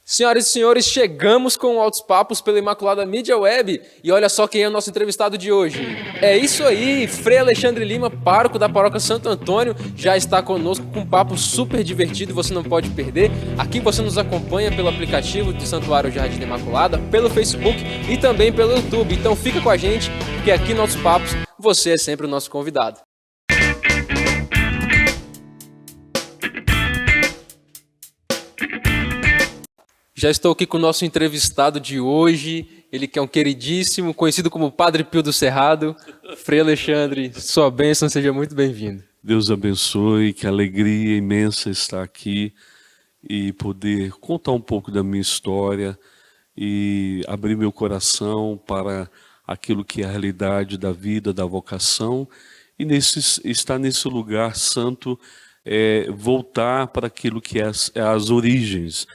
Senhoras e senhores, chegamos com Altos Papos pela Imaculada Mídia Web e olha só quem é o nosso entrevistado de hoje. É isso aí, Frei Alexandre Lima, pároco da Paróquia Santo Antônio, já está conosco com um papo super divertido e você não pode perder. Aqui você nos acompanha pelo aplicativo do Santuário Jardim da Imaculada, pelo Facebook e também pelo YouTube. Então fica com a gente, porque aqui no Altos Papos você é sempre o nosso convidado. Já estou aqui com o nosso entrevistado de hoje, ele que é um queridíssimo, conhecido como Padre Pio do Cerrado. Frei Alexandre, sua bênção, seja muito bem-vindo. Deus abençoe, que alegria imensa estar aqui e poder contar um pouco da minha história e abrir meu coração para aquilo que é a realidade da vida, da vocação, e estar nesse lugar santo, voltar para aquilo que é as origens.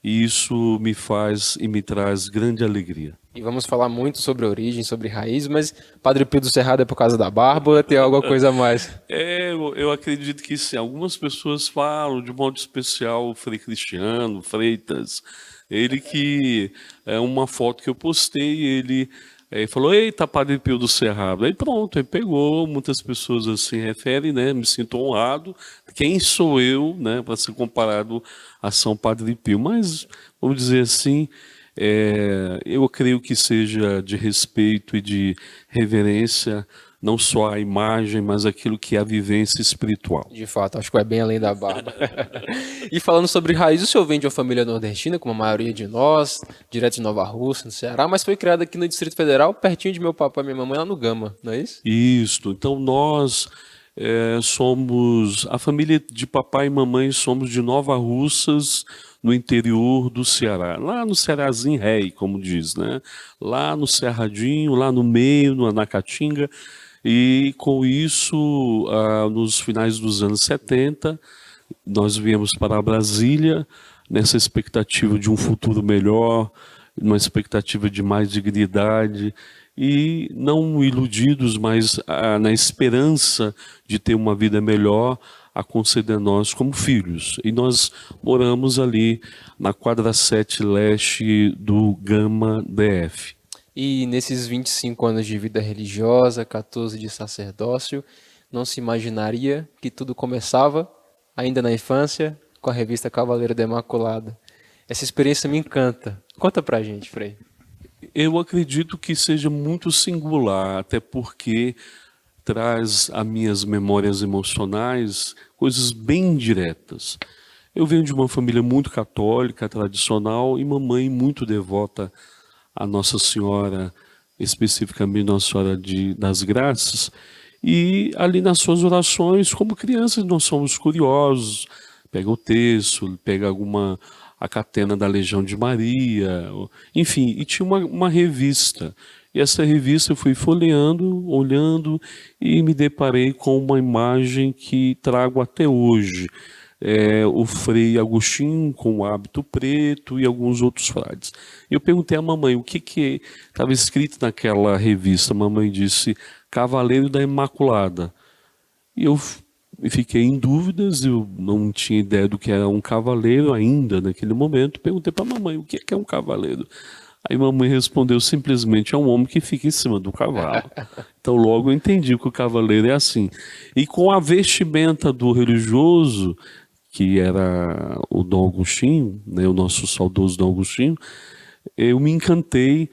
E isso me faz e me traz grande alegria. E vamos falar muito sobre origem, sobre raiz, mas Padre Pio do Cerrado é por causa da barba ou tem alguma coisa a mais? Eu acredito que sim. Algumas pessoas falam, de modo especial, o Frei Cristiano Freitas. Ele que, uma foto que eu postei, ele falou, eita, Padre Pio do Cerrado. Aí pronto, aí pegou, muitas pessoas assim referem, né? Me sinto honrado. Quem sou eu, né, para ser comparado a São Padre Pio? Mas, vamos dizer assim, eu creio que seja de respeito e de reverência, não só a imagem, mas aquilo que é a vivência espiritual. De fato, acho que é bem além da barba. E falando sobre raiz, o senhor vem de uma família nordestina, como a maioria de nós, direto de Nova Rússia, no Ceará, mas foi criado aqui no Distrito Federal, pertinho de meu papai e minha mamãe, lá no Gama, não é isso? Isso, então nós somos, a família de papai e mamãe somos de Nova Russas, no interior do Ceará, lá no Cearazinho Rei, como diz, né? Lá no Cerradinho, lá no meio, na Caatinga, e com isso, nos finais dos anos 70, nós viemos para Brasília, nessa expectativa de um futuro melhor, uma expectativa de mais dignidade, e não iludidos, mas na esperança de ter uma vida melhor, a conceder a nós como filhos. E nós moramos ali na quadra 7 leste do Gama DF. E nesses 25 anos de vida religiosa, 14 de sacerdócio, não se imaginaria que tudo começava, ainda na infância, com a revista Cavaleiro da Imaculada. Essa experiência me encanta. Conta pra gente, Frei. Eu acredito que seja muito singular, até porque traz a minhas memórias emocionais coisas bem diretas. Eu venho de uma família muito católica, tradicional, e mamãe muito devota a Nossa Senhora, especificamente Nossa Senhora das Graças, e ali nas suas orações, como crianças, nós somos curiosos, pega o texto, pega a catena da Legião de Maria, enfim, e tinha uma revista. E essa revista eu fui folheando, olhando, e me deparei com uma imagem que trago até hoje. O Frei Agostinho com o hábito preto e alguns outros frades. Eu perguntei à mamãe o que estava escrito naquela revista. A mamãe disse, Cavaleiro da Imaculada. E eu fiquei em dúvidas, eu não tinha ideia do que era um cavaleiro ainda naquele momento. Perguntei para a mamãe o que é um cavaleiro. Aí a mamãe respondeu simplesmente, é um homem que fica em cima do cavalo. Então logo eu entendi que o cavaleiro é assim. E com a vestimenta do religioso, que era o Dom Agostinho, né, o nosso saudoso Dom Agostinho, eu me encantei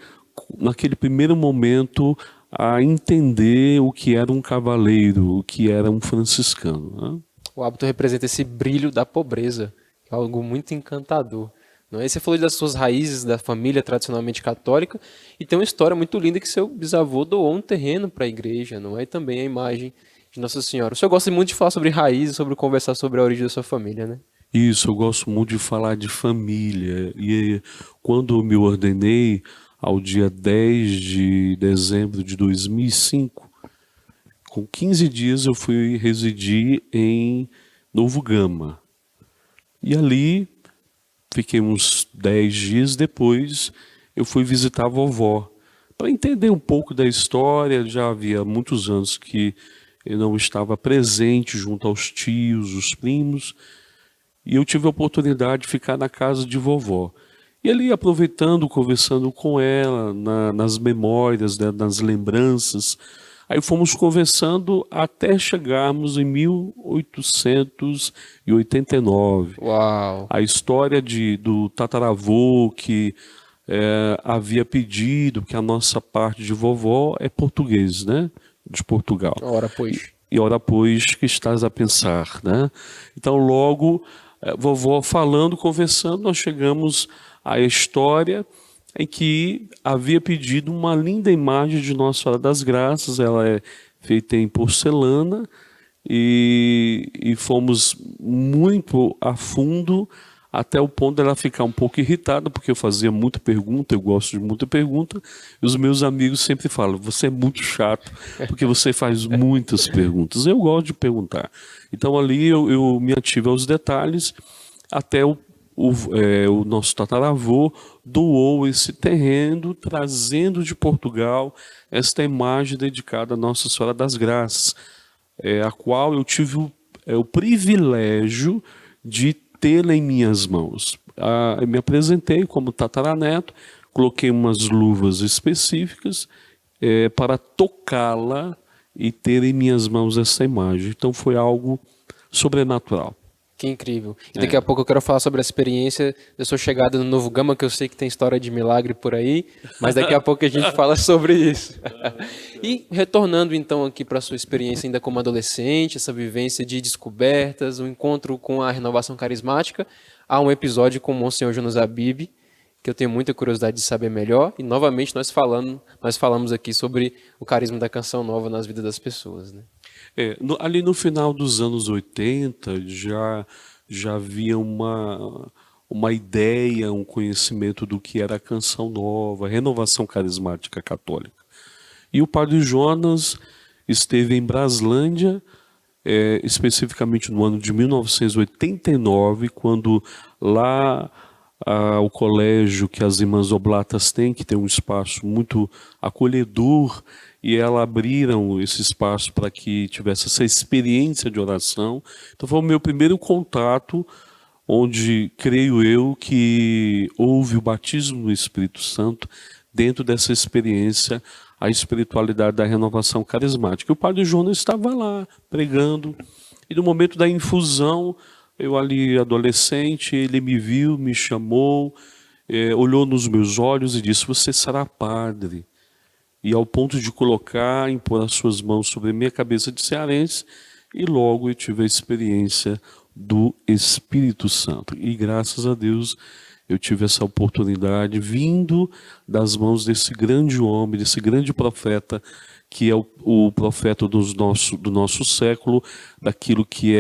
naquele primeiro momento a entender o que era um cavaleiro, o que era um franciscano. Né? O hábito representa esse brilho da pobreza, que é algo muito encantador. Não é? Você falou das suas raízes da família tradicionalmente católica e tem uma história muito linda que seu bisavô doou um terreno para a igreja, não é? E também a imagem de Nossa Senhora. O senhor gosta muito de falar sobre raízes, sobre conversar sobre a origem da sua família, né? Isso, eu gosto muito de falar de família. E quando eu me ordenei, ao dia 10 de dezembro de 2005, com 15 dias eu fui residir em Novo Gama. E ali, fiquei uns 10 dias depois, eu fui visitar a vovó. Para entender um pouco da história, já havia muitos anos que eu não estava presente junto aos tios, os primos, e eu tive a oportunidade de ficar na casa de vovó. E ali aproveitando, conversando com ela, nas memórias, né, nas lembranças, aí fomos conversando até chegarmos em 1889. Uau! A história do tataravô que havia pedido que a nossa parte de vovó é português, né? De Portugal. Ora, pois. E ora, pois, que estás a pensar, né? Então, logo, vovó falando, conversando, nós chegamos à história em que havia pedido uma linda imagem de Nossa Senhora das Graças. Ela é feita em porcelana e fomos muito a fundo até o ponto dela ficar um pouco irritada, porque eu fazia muita pergunta, eu gosto de muita pergunta, e os meus amigos sempre falam, você é muito chato, porque você faz muitas perguntas. Eu gosto de perguntar. Então ali eu me ativo aos detalhes, até o nosso tataravô doou esse terreno, trazendo de Portugal esta imagem dedicada a Nossa Senhora das Graças, a qual eu tive o privilégio de tê-la em minhas mãos. Eu me apresentei como tataraneto, coloquei umas luvas específicas para tocá-la e ter em minhas mãos essa imagem. Então foi algo sobrenatural. Que incrível. E daqui a pouco eu quero falar sobre a experiência da sua chegada no Novo Gama, que eu sei que tem história de milagre por aí, mas daqui a pouco a gente fala sobre isso. E retornando então aqui para a sua experiência ainda como adolescente, essa vivência de descobertas, o encontro com a renovação carismática, há um episódio com o Monsenhor Jonas Abib, que eu tenho muita curiosidade de saber melhor, e novamente nós falamos aqui sobre o carisma da canção nova nas vidas das pessoas, né? Ali no final dos anos 80 já havia uma ideia, um conhecimento do que era a canção nova, a renovação carismática católica. E o padre Jonas esteve em Braslândia, especificamente no ano de 1989, quando lá o colégio que as irmãs oblatas têm, que tem um espaço muito acolhedor, e elas abriram esse espaço para que tivesse essa experiência de oração. Então foi o meu primeiro contato, onde creio eu que houve o batismo no Espírito Santo dentro dessa experiência, a espiritualidade da renovação carismática. O padre Jonas estava lá pregando, e no momento da infusão, eu ali adolescente, ele me viu, me chamou, olhou nos meus olhos e disse, você será padre. E ao ponto de colocar, impor as suas mãos sobre a minha cabeça de cearense, e logo eu tive a experiência do Espírito Santo. E graças a Deus eu tive essa oportunidade vindo das mãos desse grande homem, desse grande profeta, que é o profeta do nosso século, daquilo que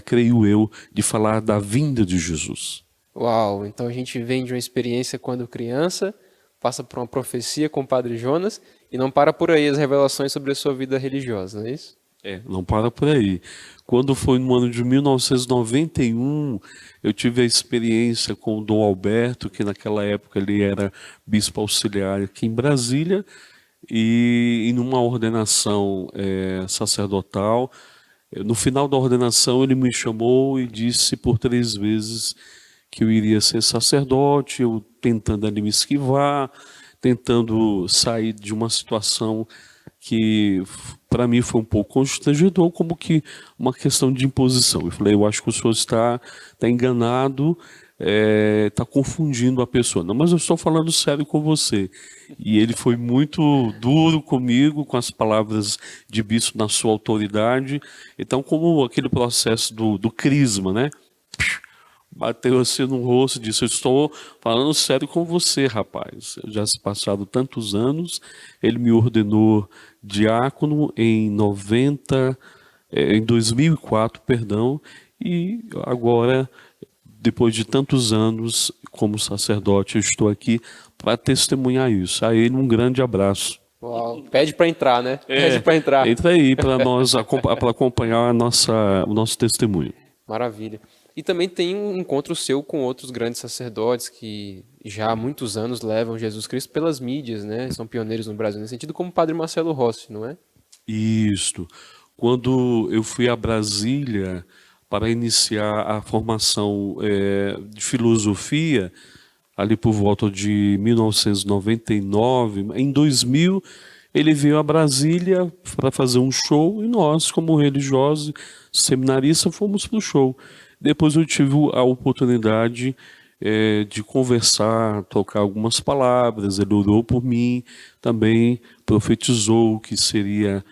creio eu, de falar da vinda de Jesus. Uau, então a gente vem de uma experiência quando criança, passa por uma profecia com o Padre Jonas e não para por aí as revelações sobre a sua vida religiosa, não é isso? Não para por aí. Quando foi no ano de 1991, eu tive a experiência com o Dom Alberto, que naquela época ele era bispo auxiliar aqui em Brasília, e numa ordenação sacerdotal, no final da ordenação ele me chamou e disse por 3 vezes que eu iria ser sacerdote, eu tentando ali me esquivar, tentando sair de uma situação que para mim foi um pouco constrangedor, como que uma questão de imposição. Eu falei, eu acho que o senhor está enganado, está confundindo a pessoa. Não, mas eu estou falando sério com você. E ele foi muito duro comigo, com as palavras de bispo na sua autoridade. Então, como aquele processo do crisma, né? Bateu assim no rosto e disse, eu estou falando sério com você, rapaz. Já se passaram tantos anos, ele me ordenou diácono em 2004, perdão, e agora, depois de tantos anos como sacerdote, eu estou aqui para testemunhar isso. A ele um grande abraço. Uau, pede para entrar, né? Pede para entrar. Entra aí para acompanhar o nosso testemunho. Maravilha. E também tem um encontro seu com outros grandes sacerdotes que já há muitos anos levam Jesus Cristo pelas mídias, né? São pioneiros no Brasil nesse sentido, como o Padre Marcelo Rossi, não é? Isso. Quando eu fui a Brasília para iniciar a formação de filosofia, ali por volta de 1999. Em 2000, ele veio a Brasília para fazer um show e nós, como religiosos, seminaristas, fomos para o show. Depois eu tive a oportunidade de conversar, tocar algumas palavras, ele orou por mim, também profetizou que seria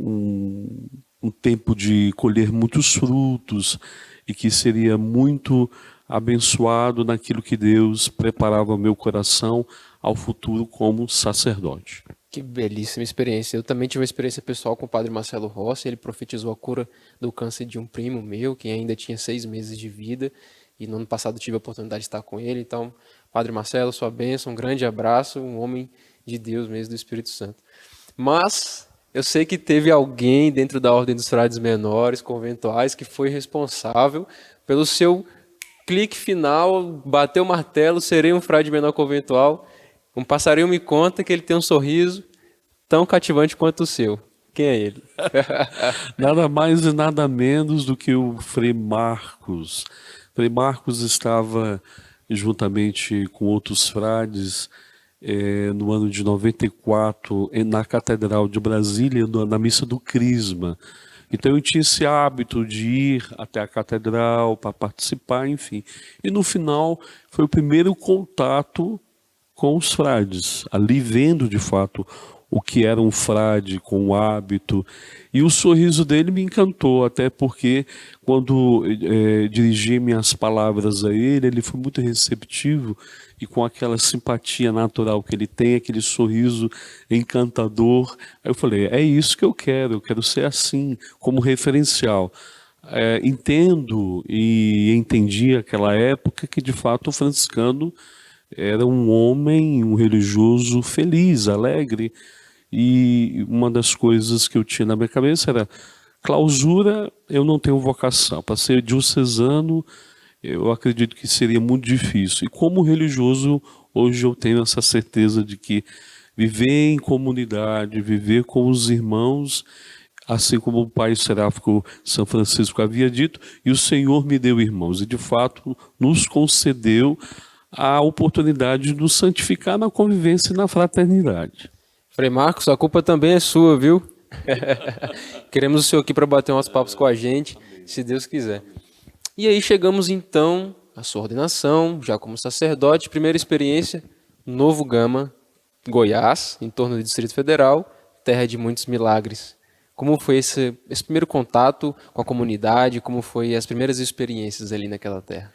um tempo de colher muitos frutos e que seria muito abençoado naquilo que Deus preparava meu coração ao futuro como sacerdote. Que belíssima experiência. Eu também tive uma experiência pessoal com o padre Marcelo Rossi. Ele profetizou a cura do câncer de um primo meu, que ainda tinha 6 meses de vida. E no ano passado tive a oportunidade de estar com ele. Então, padre Marcelo, sua bênção, um grande abraço, um homem de Deus mesmo, do Espírito Santo. Mas eu sei que teve alguém dentro da Ordem dos Frades Menores, conventuais, que foi responsável pelo seu clique final, bateu o martelo, serei um frade menor conventual. Um passarinho me conta que ele tem um sorriso tão cativante quanto o seu. Quem é ele? Nada mais e nada menos do que o Frei Marcos. Frei Marcos estava juntamente com outros frades no ano de 94 na Catedral de Brasília, na missa do Crisma. Então eu tinha esse hábito de ir até a catedral para participar, enfim. E no final foi o primeiro contato com os frades, ali vendo de fato o que era um frade com o hábito. E o sorriso dele me encantou, até porque quando dirigi minhas palavras a ele, ele foi muito receptivo e com aquela simpatia natural que ele tem, aquele sorriso encantador. Aí eu falei, é isso que eu quero ser assim, como referencial. Entendo e entendi aquela época que de fato o franciscano era um homem, um religioso feliz, alegre. E uma das coisas que eu tinha na minha cabeça era: clausura, eu não tenho vocação. Para ser diocesano, eu acredito que seria muito difícil. E como religioso, hoje eu tenho essa certeza de que viver em comunidade, viver com os irmãos, assim como o pai seráfico São Francisco havia dito, e o Senhor me deu irmãos. E de fato nos concedeu a oportunidade de nos santificar na convivência e na fraternidade. Frei Marcos, a culpa também é sua, viu? Queremos o senhor aqui para bater uns papos com a gente, se Deus quiser. E aí chegamos então à sua ordenação, já como sacerdote, primeira experiência, Novo Gama, Goiás, em torno do Distrito Federal, terra de muitos milagres. Como foi esse primeiro contato com a comunidade, como foi as primeiras experiências ali naquela terra?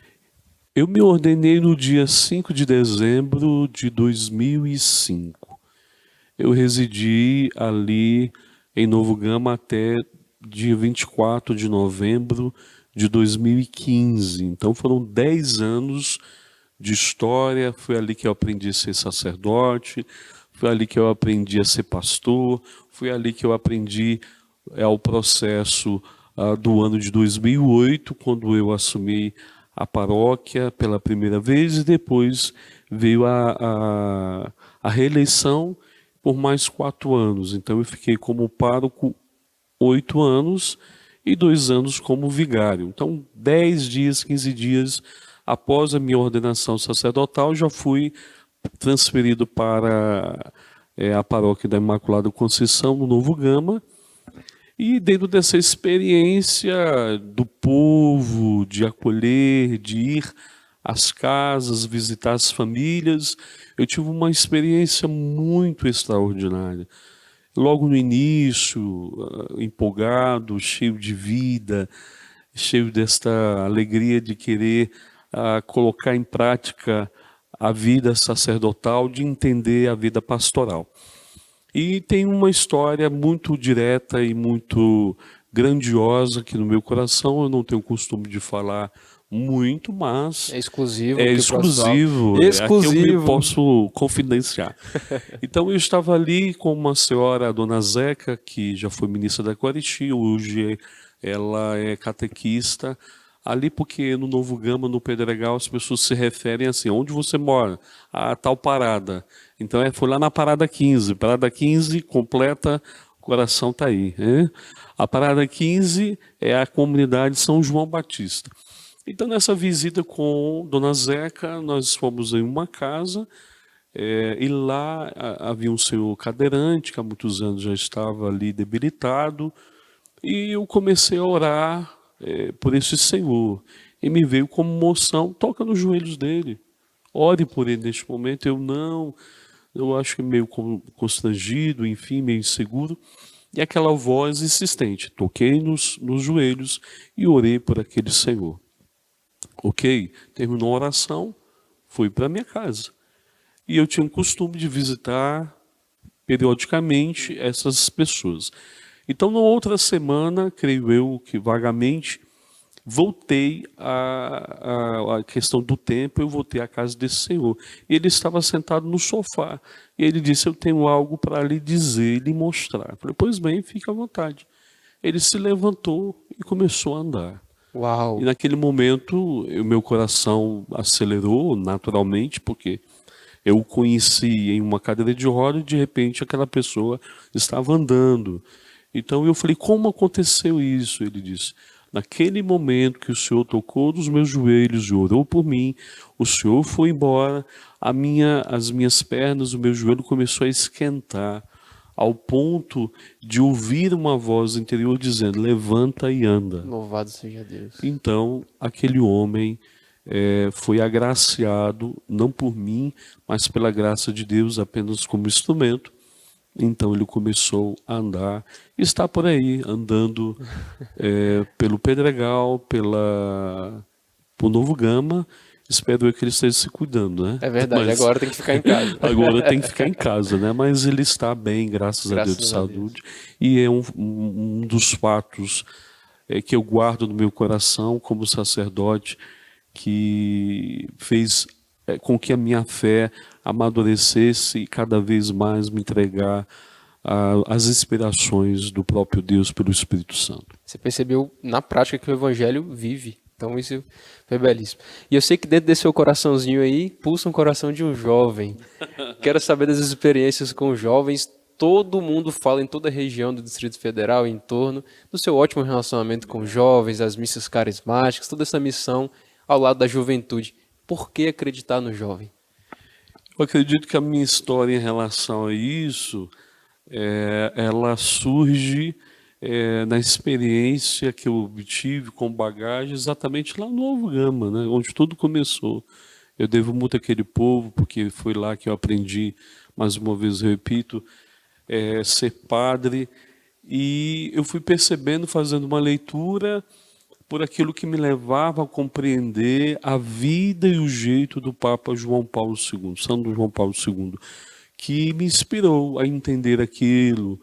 Eu me ordenei no dia 5 de dezembro de 2005. Eu residi ali em Novo Gama até dia 24 de novembro de 2015. Então foram 10 anos de história. Foi ali que eu aprendi a ser sacerdote, foi ali que eu aprendi a ser pastor, foi ali que eu aprendi o processo do ano de 2008, quando eu assumi a paróquia pela primeira vez, e depois veio a reeleição por mais 4 anos. Então eu fiquei como pároco 8 anos e 2 anos como vigário. Então 10 dias, 15 dias após a minha ordenação sacerdotal, já fui transferido para a paróquia da Imaculada Conceição, no Novo Gama. E dentro dessa experiência do povo, de acolher, de ir às casas, visitar as famílias, eu tive uma experiência muito extraordinária. Logo no início, empolgado, cheio de vida, cheio desta alegria de querer colocar em prática a vida sacerdotal, de entender a vida pastoral. E tem uma história muito direta e muito grandiosa aqui no meu coração. Eu não tenho o costume de falar muito, mas é exclusivo. É exclusivo. Exclusivo. Aqui eu posso confidenciar. Então eu estava ali com uma senhora, a dona Zeca, que já foi ministra da Eucaristia, hoje ela é catequista. Ali porque no Novo Gama, no Pedregal, as pessoas se referem assim: onde você mora? A tal parada. Então foi lá na parada 15. Parada 15 completa, o coração está aí. Né? A parada 15 é a comunidade São João Batista. Então, nessa visita com Dona Zeca, nós fomos em uma casa, e lá havia um senhor cadeirante, que há muitos anos já estava ali debilitado, e eu comecei a orar por esse senhor. E me veio como moção: toca nos joelhos dele, ore por ele neste momento. Eu acho que meio constrangido, enfim, meio inseguro. E aquela voz insistente: toquei nos joelhos e orei por aquele senhor. Ok, terminou a oração, fui para minha casa. E eu tinha o costume de visitar periodicamente essas pessoas. Então, na outra semana, creio eu que vagamente, voltei à questão do tempo, eu voltei à casa desse senhor. Ele estava sentado no sofá. E ele disse: eu tenho algo para lhe dizer, lhe mostrar. Eu falei: pois bem, fique à vontade. Ele se levantou e começou a andar. Uau! E naquele momento, o meu coração acelerou naturalmente, porque eu o conheci em uma cadeira de roda e de repente aquela pessoa estava andando. Então eu falei: como aconteceu isso? Ele disse: naquele momento que o Senhor tocou nos meus joelhos e orou por mim, o Senhor foi embora, as minhas pernas, o meu joelho começou a esquentar, ao ponto de ouvir uma voz interior dizendo: levanta e anda. Louvado seja Deus. Então, aquele homem foi agraciado, não por mim, mas pela graça de Deus, apenas como instrumento. Então ele começou a andar, e está por aí, andando pelo Pedregal, por Novo Gama. Espero eu que ele esteja se cuidando, né? É verdade, Mas agora tem que ficar em casa. agora tem que ficar em casa, né? Mas ele está bem, graças a Deus, de saúde. E é um dos fatos que eu guardo no meu coração como sacerdote, que fez com que a minha fé amadurecesse e cada vez mais me entregar às inspirações do próprio Deus pelo Espírito Santo. Você percebeu na prática que o Evangelho vive. Então isso foi belíssimo. E eu sei que dentro desse seu coraçãozinho aí, pulsa um coração de um jovem. Quero saber das experiências com jovens. Todo mundo fala em toda a região do Distrito Federal, em torno do seu ótimo relacionamento com jovens, as missas carismáticas, toda essa missão ao lado da juventude. Por que acreditar no jovem? Eu acredito que a minha história em relação a isso, ela surge na experiência que eu obtive com bagagem exatamente lá no Novo Gama, né, onde tudo começou. Eu devo muito àquele povo, porque foi lá que eu aprendi, mais uma vez eu repito, ser padre. E eu fui percebendo, fazendo uma leitura, por aquilo que me levava a compreender a vida e o jeito do Papa João Paulo II, Santo João Paulo II, que me inspirou a entender aquilo.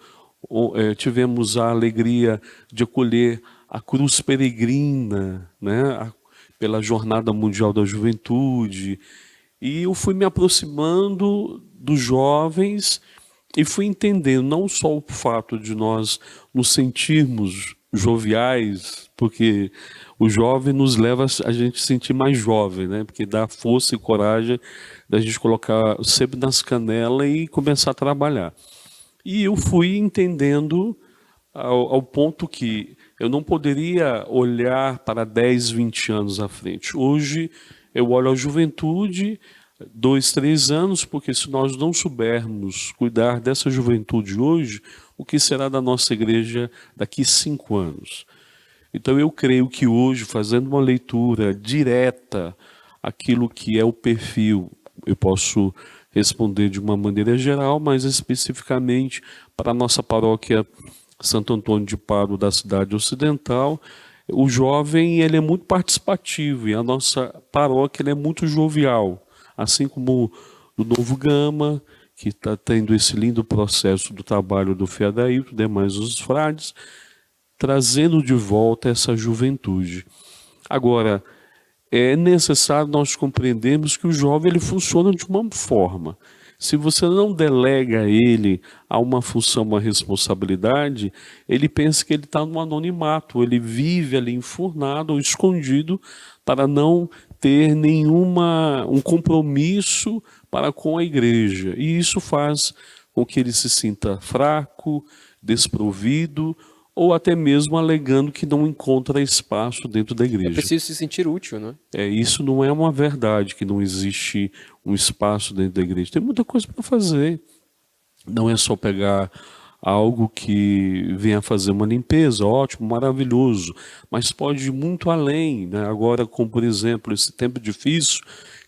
Tivemos a alegria de acolher a cruz peregrina, né, pela Jornada Mundial da Juventude, e eu fui me aproximando dos jovens e fui entendendo não só o fato de nós nos sentirmos joviais, porque o jovem nos leva a gente se sentir mais jovem, né? Porque dá força e coragem da gente colocar sempre nas canelas e começar a trabalhar. E eu fui entendendo ao ponto que eu não poderia olhar para 10, 20 anos à frente. Hoje eu olho a juventude, 2, 3 anos, porque se nós não soubermos cuidar dessa juventude hoje, o que será da nossa igreja daqui 5 anos? Então eu creio que hoje, fazendo uma leitura direta, aquilo que é o perfil, eu posso responder de uma maneira geral, mas especificamente para a nossa paróquia Santo Antônio de Pádua da cidade ocidental, o jovem ele é muito participativo e a nossa paróquia ele é muito jovial, assim como o Novo Gama, que está tendo esse lindo processo do trabalho do Feadailton, demais os frades, trazendo de volta essa juventude. Agora, é necessário nós compreendermos que o jovem ele funciona de uma forma. Se você não delega ele a uma função, uma responsabilidade, ele pensa que ele está no anonimato, ele vive ali enfurnado ou escondido para não ter um compromisso para com a igreja. E isso faz com que ele se sinta fraco, desprovido, ou até mesmo alegando que não encontra espaço dentro da É igreja. preciso se sentir útil, né? Isso não é uma verdade, que não existe um espaço dentro da igreja. Tem muita coisa para fazer. Não é só pegar algo que venha fazer uma limpeza, ótimo, maravilhoso, mas pode ir muito além, né? Agora, como por exemplo, esse tempo difícil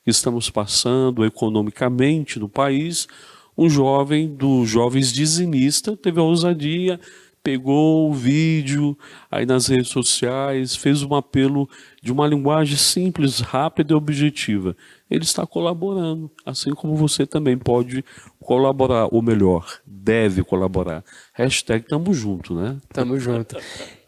que estamos passando economicamente no país, um jovem dos jovens dizimistas teve a ousadia, pegou o vídeo aí nas redes sociais, fez um apelo de uma linguagem simples, rápida e objetiva. Ele está colaborando, assim como você também pode colaborar, ou melhor, deve colaborar. Hashtag tamo junto, né? Tamo junto.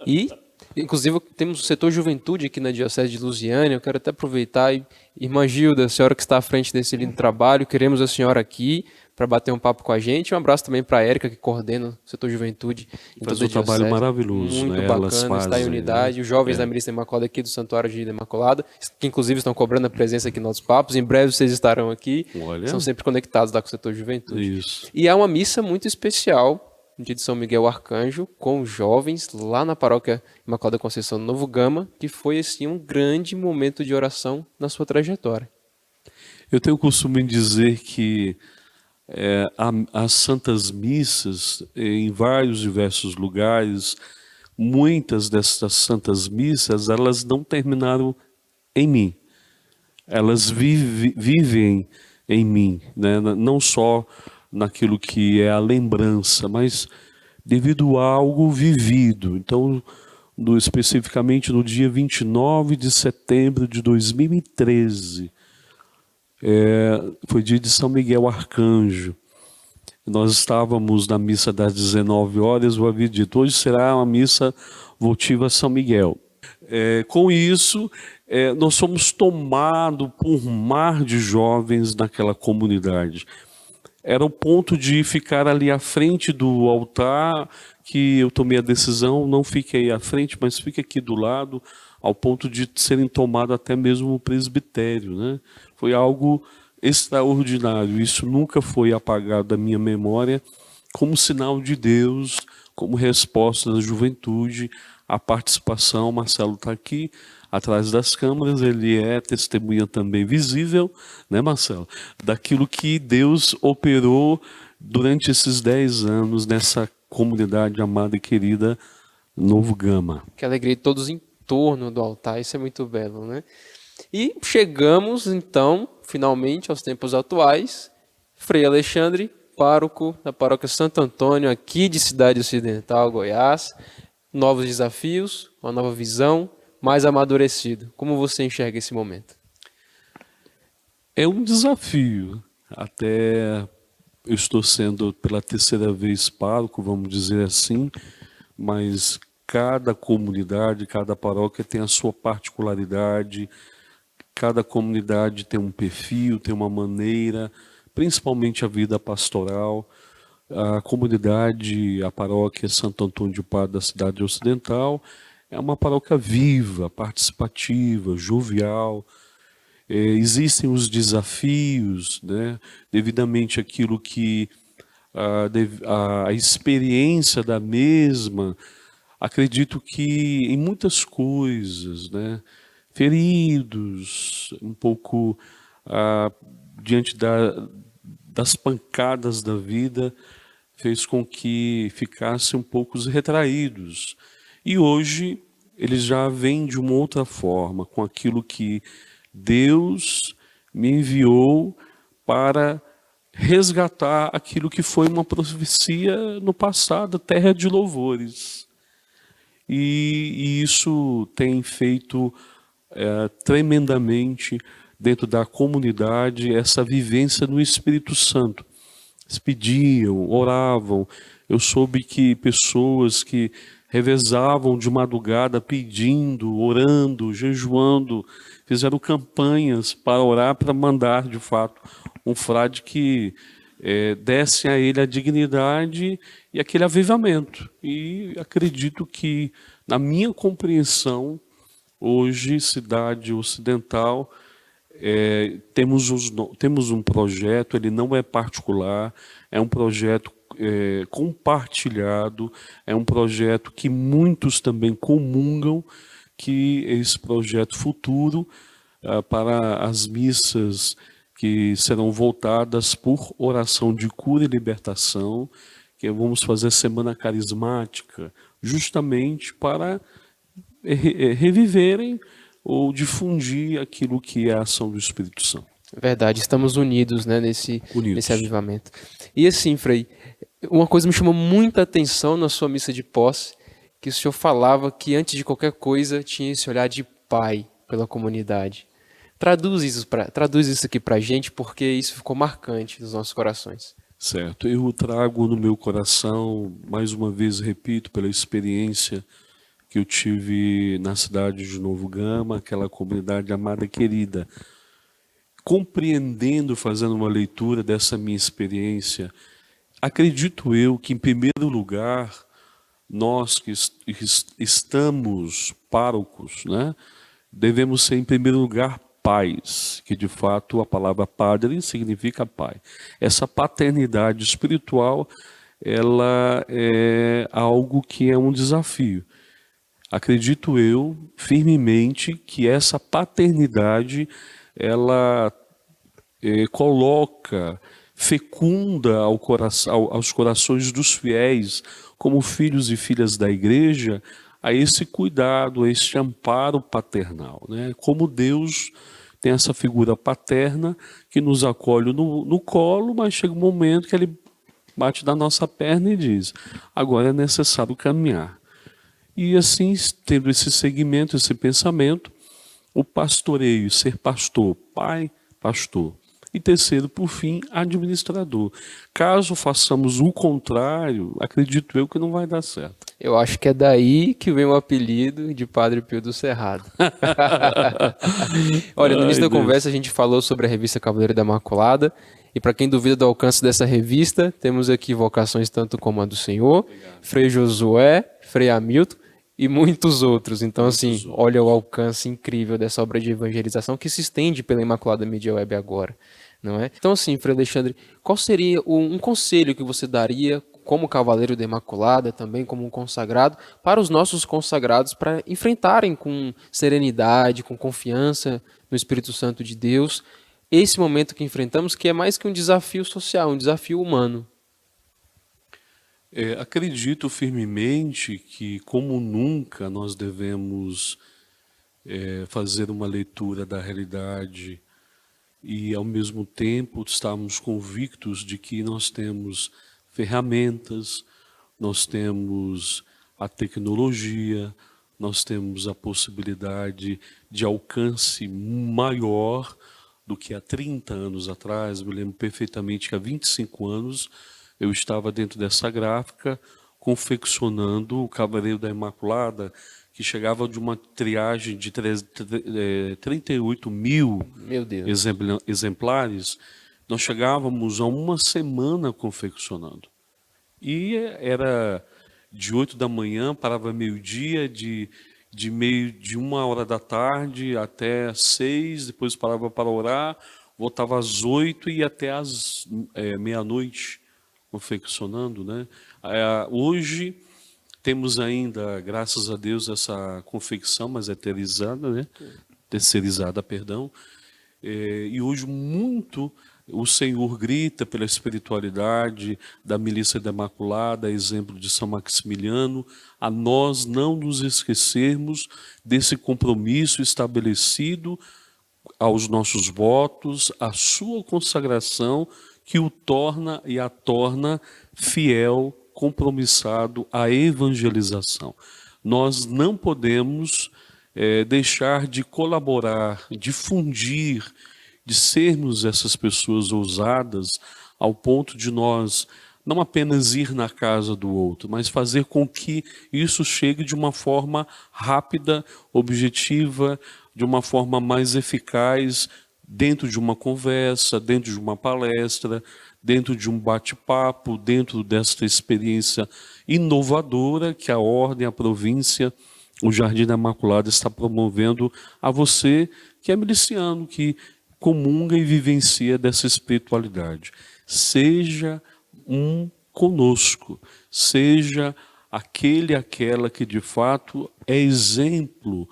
E, inclusive, temos o setor juventude aqui na Diocese de Lusiânia. Eu quero até aproveitar e, irmã Gilda, a senhora que está à frente desse lindo trabalho, queremos a senhora aqui para bater um papo com a gente. Um abraço também para a Érica, que coordena o setor juventude em Faz toda a um trabalho Diocese. maravilhoso, Muito né? bacana, Elas está em fazem, unidade. né? Os jovens da Milícia Imaculada aqui do Santuário de Imaculada, que inclusive estão cobrando a presença aqui nos nossos papos. Em breve vocês estarão aqui. Olha. São sempre conectados lá com o setor juventude. Isso. E há uma missa muito especial no dia de São Miguel Arcanjo, com jovens lá na paróquia Imaculada Conceição do Novo Gama, que foi assim um grande momento de oração na sua trajetória. Eu tenho o costume de dizer que as santas missas, em vários diversos lugares, muitas dessas santas missas, elas não terminaram em mim. Elas vivem em mim, né? Não só naquilo que é a lembrança, mas devido a algo vivido. Então, especificamente no dia 29 de setembro de 2013, foi dia de São Miguel Arcanjo. Nós estávamos na missa das 19 horas, eu havia dito, hoje será uma missa votiva a São Miguel. Com isso, nós somos tomados por um mar de jovens naquela comunidade. Era o ponto de ficar ali à frente do altar, que eu tomei a decisão, não fiquei à frente, mas fique aqui do lado, ao ponto de serem tomados até mesmo o presbitério, né? Foi algo extraordinário, isso nunca foi apagado da minha memória, como sinal de Deus, como resposta da juventude, a participação. Marcelo está aqui, atrás das câmeras, ele é testemunha também visível, né, Marcelo? Daquilo que Deus operou durante esses 10 anos nessa comunidade amada e querida Novo Gama. Que alegria de todos em torno do altar, isso é muito belo, né? E chegamos, então, finalmente aos tempos atuais. Frei Alexandre, pároco da paróquia Santo Antônio, aqui de Cidade Ocidental, Goiás. Novos desafios, uma nova visão, mais amadurecido. Como você enxerga esse momento? É um desafio. Até eu estou sendo pela terceira vez pároco, vamos dizer assim, mas cada comunidade, cada paróquia tem a sua particularidade, cada comunidade tem um perfil, tem uma maneira, principalmente a vida pastoral. A comunidade, a paróquia Santo Antônio de Padre da cidade ocidental, é uma paróquia viva, participativa, jovial. Existem os desafios, né? Devidamente aquilo que a experiência da mesma, acredito que em muitas coisas, né? Feridos, um pouco diante das pancadas da vida, fez com que ficassem um pouco retraídos. E hoje eles já vêm de uma outra forma, com aquilo que Deus me enviou para resgatar aquilo que foi uma profecia no passado, terra de louvores. E isso tem feito tremendamente dentro da comunidade essa vivência no Espírito Santo. Eles pediam, oravam. Eu soube que pessoas que revezavam de madrugada pedindo, orando, jejuando, fizeram campanhas para orar, para mandar de fato um frade que desse a ele a dignidade e aquele avivamento. E acredito que, na minha compreensão, hoje, Cidade Ocidental, temos um projeto, ele não é particular, é um projeto compartilhado, é um projeto que muitos também comungam, que esse projeto futuro para as missas que serão voltadas por oração de cura e libertação, que vamos fazer Semana Carismática, justamente para reviverem ou difundir aquilo que é a ação do Espírito Santo. Verdade, estamos unidos, né, nesse Unidos. avivamento. E assim, Frei, uma coisa me chamou muita atenção na sua missa de posse, que o senhor falava que antes de qualquer coisa tinha esse olhar de pai pela comunidade. Traduz isso aqui pra gente, porque isso ficou marcante nos nossos corações. Certo, eu trago no meu coração, mais uma vez repito, pela experiência que eu tive na cidade de Novo Gama, aquela comunidade amada e querida, compreendendo, fazendo uma leitura dessa minha experiência, acredito eu que, em primeiro lugar, nós que estamos párocos, né, devemos ser, em primeiro lugar, pais, que de fato a palavra padre significa pai. Essa paternidade espiritual, ela é algo que é um desafio. Acredito eu firmemente que essa paternidade, ela coloca, fecunda aos corações dos fiéis, como filhos e filhas da igreja, a esse cuidado, a esse amparo paternal, né? Como Deus tem essa figura paterna que nos acolhe no colo, mas chega um momento que ele bate na nossa perna e diz: agora é necessário caminhar. E assim, tendo esse segmento, esse pensamento, o pastoreio, ser pastor, pai, pastor. E terceiro, por fim, administrador. Caso façamos o contrário, acredito eu que não vai dar certo. Eu acho que é daí que vem o apelido de Padre Pio do Cerrado. Olha, no início da conversa a gente falou sobre a revista Cavaleiro da Imaculada, e para quem duvida do alcance dessa revista, temos aqui vocações tanto como a do Senhor, Frei Josué, Frei Hamilton e muitos outros. Então, assim, olha o alcance incrível dessa obra de evangelização que se estende pela Imaculada Mídia Web agora, não é? Então, assim, Frei Alexandre, qual seria um conselho que você daria como Cavaleiro da Imaculada, também como um consagrado, para os nossos consagrados, para enfrentarem com serenidade, com confiança no Espírito Santo de Deus, esse momento que enfrentamos, que é mais que um desafio social, um desafio humano? Acredito firmemente que, como nunca, nós devemos fazer uma leitura da realidade e, ao mesmo tempo, estarmos convictos de que nós temos ferramentas, nós temos a tecnologia, nós temos a possibilidade de alcance maior do que há 30 anos atrás. Me lembro perfeitamente que há 25 anos eu estava dentro dessa gráfica confeccionando o Cavaleiro da Imaculada, que chegava de uma triagem de 38 mil exemplares. Nós chegávamos a uma semana confeccionando. E era de 8 da manhã, parava meio-dia, de 1 hora da tarde até 6, depois parava para orar, voltava às 8 e até às meia-noite confeccionando, né? Hoje temos ainda, graças a Deus, essa confecção, mas é terceirizada, perdão. E hoje muito o Senhor grita pela espiritualidade da Milícia da Imaculada, exemplo de São Maximiliano, a nós não nos esquecermos desse compromisso estabelecido aos nossos votos, a sua consagração, que o torna e a torna fiel, compromissado à evangelização. Nós não podemos deixar de colaborar, difundir, de sermos essas pessoas ousadas ao ponto de nós não apenas ir na casa do outro, mas fazer com que isso chegue de uma forma rápida, objetiva, de uma forma mais eficaz, dentro de uma conversa, dentro de uma palestra, dentro de um bate-papo, dentro desta experiência inovadora que a Ordem, a província, o Jardim da Imaculada está promovendo a você que é miliciano, que comunga e vivencia dessa espiritualidade. Seja um conosco. Seja aquela que de fato é exemplo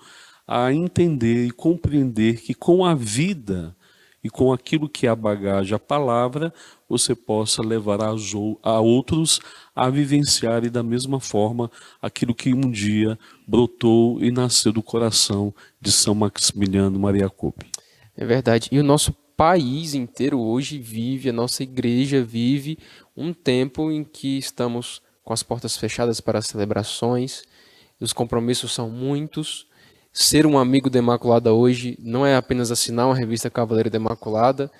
a entender e compreender que com a vida e com aquilo que é a bagagem, a palavra, você possa levar a outros a vivenciarem da mesma forma aquilo que um dia brotou e nasceu do coração de São Maximiliano Maria Kolbe. É verdade. E o nosso país inteiro hoje vive, a nossa igreja vive um tempo em que estamos com as portas fechadas para as celebrações, os compromissos são muitos. Ser um amigo da Imaculada hoje não é apenas assinar uma revista Cavaleiro da Imaculada,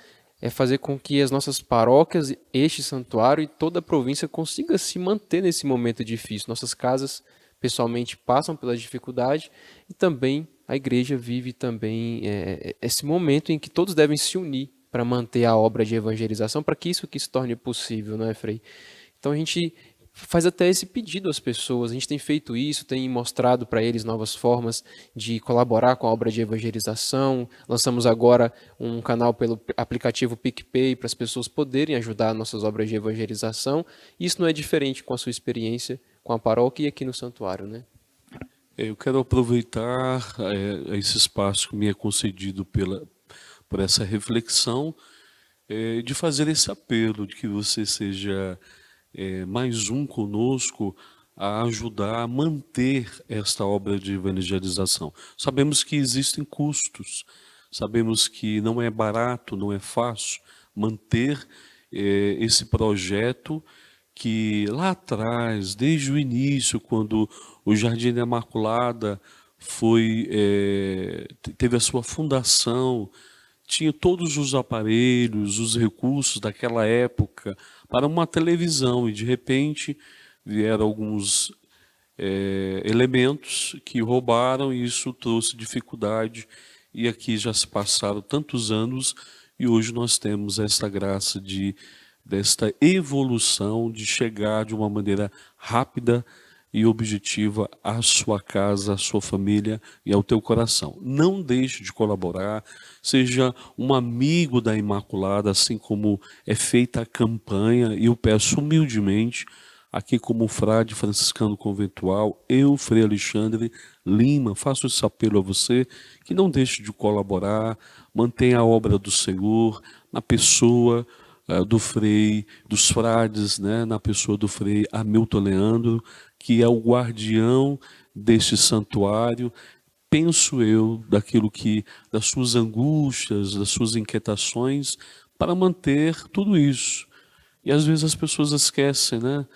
é fazer com que as nossas paróquias, este santuário e toda a província consiga se manter nesse momento difícil. Nossas casas, pessoalmente, passam pela dificuldade e também a igreja vive também esse momento em que todos devem se unir para manter a obra de evangelização, para que isso aqui se torne possível, não é, Frei? Então a gente faz até esse pedido às pessoas, a gente tem feito isso, tem mostrado para eles novas formas de colaborar com a obra de evangelização, lançamos agora um canal pelo aplicativo PicPay para as pessoas poderem ajudar nossas obras de evangelização, e isso não é diferente com a sua experiência com a paróquia e aqui no santuário, né? Eu quero aproveitar esse espaço que me é concedido por essa reflexão, de fazer esse apelo, de que você seja mais um conosco a ajudar a manter esta obra de evangelização. Sabemos que existem custos, sabemos que não é barato, não é fácil manter esse projeto que lá atrás, desde o início, quando o Jardim da Imaculada teve a sua fundação, tinha todos os aparelhos, os recursos daquela época para uma televisão, e de repente vieram alguns elementos que roubaram, e isso trouxe dificuldade, e aqui já se passaram tantos anos e hoje nós temos essa graça desta evolução, de chegar de uma maneira rápida e objetiva à sua casa, à sua família e ao teu coração. Não deixe de colaborar, seja um amigo da Imaculada, assim como é feita a campanha, e eu peço humildemente, aqui como frade franciscano conventual, eu, Frei Alexandre Lima, faço esse apelo a você, que não deixe de colaborar, mantenha a obra do Senhor na pessoa do Frei, dos frades, né, na pessoa do Frei Hamilton Leandro, que é o guardião deste santuário, penso eu, das suas angústias, das suas inquietações, para manter tudo isso. E às vezes as pessoas esquecem, né?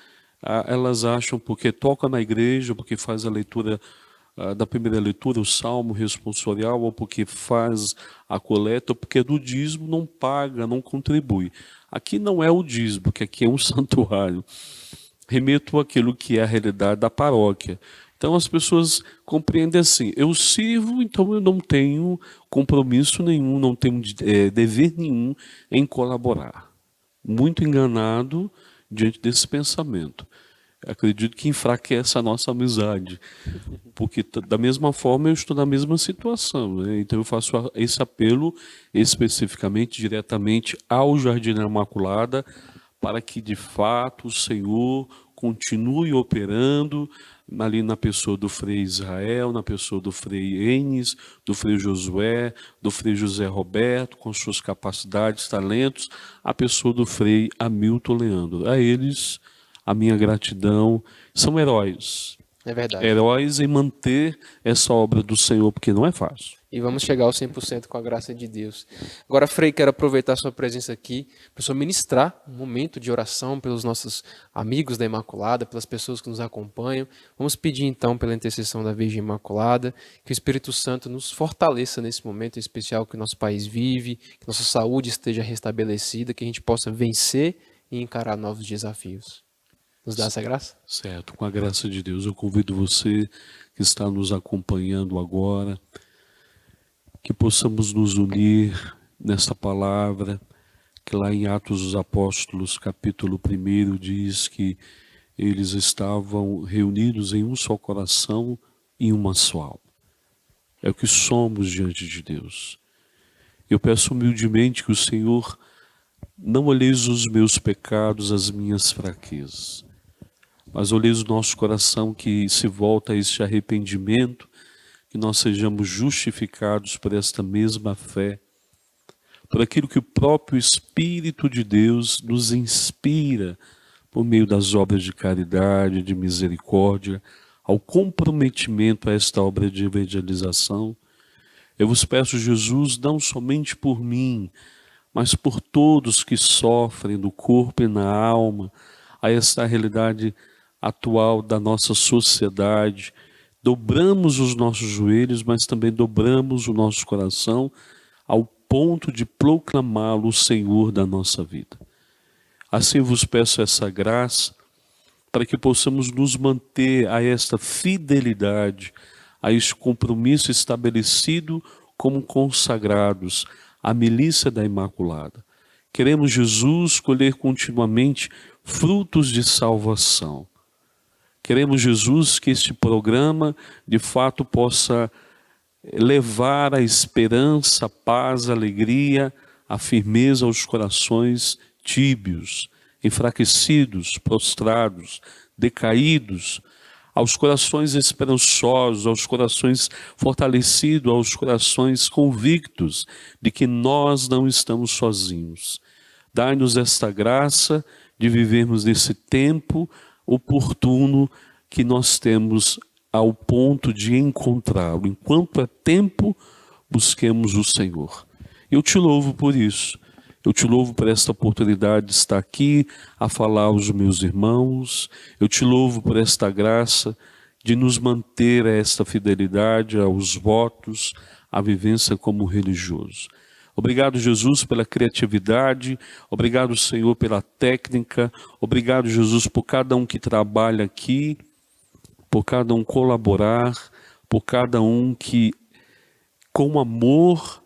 Elas acham porque toca na igreja, porque faz a leitura da primeira leitura, o salmo responsorial, ou porque faz a coleta, ou porque do dízimo não paga, não contribui. Aqui não é o dízimo, porque aqui é um santuário. Remeto àquilo que é a realidade da paróquia. Então as pessoas compreendem assim, eu sirvo, então eu não tenho compromisso nenhum, não tenho dever nenhum em colaborar. Muito enganado diante desse pensamento. Acredito que enfraquece a nossa amizade, porque da mesma forma eu estou na mesma situação, né? Então eu faço esse apelo especificamente, diretamente ao Jardim da Imaculada, para que de fato o Senhor continue operando ali na pessoa do Frei Israel, na pessoa do Frei Enes, do Frei Josué, do Frei José Roberto, com suas capacidades, talentos, a pessoa do Frei Hamilton Leandro. A eles, a minha gratidão. São heróis. É verdade. Heróis em manter essa obra do Senhor, porque não é fácil. E vamos chegar aos 100% com a graça de Deus. Agora, Frei, quero aproveitar a sua presença aqui para o senhor ministrar um momento de oração pelos nossos amigos da Imaculada, pelas pessoas que nos acompanham. Vamos pedir, então, pela intercessão da Virgem Imaculada, que o Espírito Santo nos fortaleça nesse momento especial que o nosso país vive, que nossa saúde esteja restabelecida, que a gente possa vencer e encarar novos desafios. Nos dá essa graça? Certo, com a graça de Deus. Eu convido você que está nos acompanhando agora, que possamos nos unir nesta palavra, que lá em Atos dos Apóstolos, capítulo 1, diz que eles estavam reunidos em um só coração e uma só alma. É o que somos diante de Deus. Eu peço humildemente que o Senhor não olheis os meus pecados, as minhas fraquezas, mas olheis o nosso coração que se volta a este arrependimento, que nós sejamos justificados por esta mesma fé, por aquilo que o próprio Espírito de Deus nos inspira por meio das obras de caridade, de misericórdia, ao comprometimento a esta obra de evangelização. Eu vos peço, Jesus, não somente por mim, mas por todos que sofrem no corpo e na alma, a esta realidade atual da nossa sociedade. Dobramos os nossos joelhos, mas também dobramos o nosso coração ao ponto de proclamá-lo o Senhor da nossa vida. Assim vos peço essa graça, para que possamos nos manter a esta fidelidade, a este compromisso estabelecido como consagrados à milícia da Imaculada. Queremos, Jesus, colher continuamente frutos de salvação. Queremos, Jesus, que este programa de fato possa levar a esperança, a paz, a alegria, a firmeza aos corações tíbios, enfraquecidos, prostrados, decaídos, aos corações esperançosos, aos corações fortalecidos, aos corações convictos de que nós não estamos sozinhos. Dai-nos esta graça de vivermos nesse tempo oportuno que nós temos ao ponto de encontrá-lo. Enquanto é tempo, busquemos o Senhor. Eu te louvo por isso. Eu te louvo por esta oportunidade de estar aqui a falar aos meus irmãos. Eu te louvo por esta graça de nos manter a esta fidelidade aos votos, à vivência como religioso. Obrigado, Jesus, pela criatividade. Obrigado, Senhor, pela técnica. Obrigado, Jesus, por cada um que trabalha aqui, por cada um colaborar, por cada um que, com amor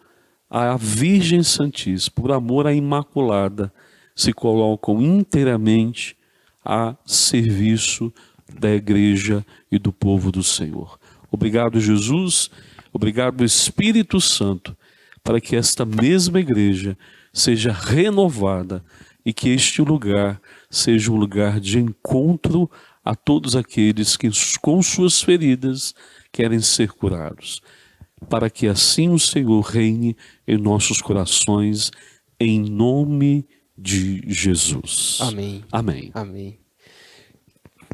à Virgem Santíssima, por amor à Imaculada, se colocam inteiramente a serviço da Igreja e do povo do Senhor. Obrigado, Jesus. Obrigado, Espírito Santo, para que esta mesma Igreja seja renovada e que este lugar seja um lugar de encontro a todos aqueles que com suas feridas querem ser curados, para que assim o Senhor reine em nossos corações, em nome de Jesus. Amém. Amém. Amém.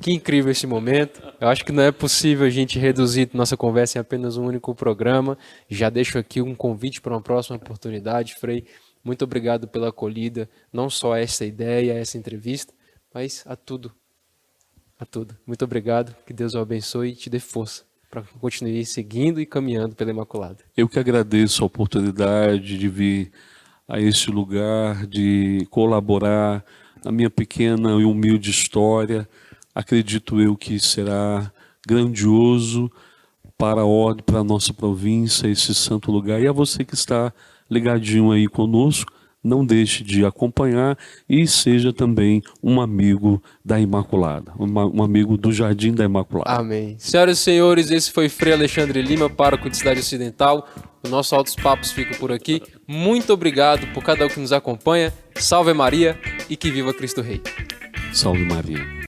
Que incrível esse momento. Eu acho que não é possível a gente reduzir nossa conversa em apenas um único programa. Já deixo aqui um convite para uma próxima oportunidade, Frei. Muito obrigado pela acolhida, não só a essa ideia, a essa entrevista, mas a tudo. A tudo. Muito obrigado. Que Deus o abençoe e te dê força para continuar seguindo e caminhando pela Imaculada. Eu que agradeço a oportunidade de vir a este lugar, de colaborar na minha pequena e humilde história. Acredito eu que será grandioso para a ordem, para a nossa província, esse santo lugar. E a você que está ligadinho aí conosco, não deixe de acompanhar e seja também um amigo da Imaculada, um amigo do Jardim da Imaculada. Amém. Senhoras e senhores, esse foi Frei Alexandre Lima, pároco de Cidade Ocidental. O nosso Altos Papos fica por aqui. Muito obrigado por cada um que nos acompanha. Salve Maria e que viva Cristo Rei. Salve Maria.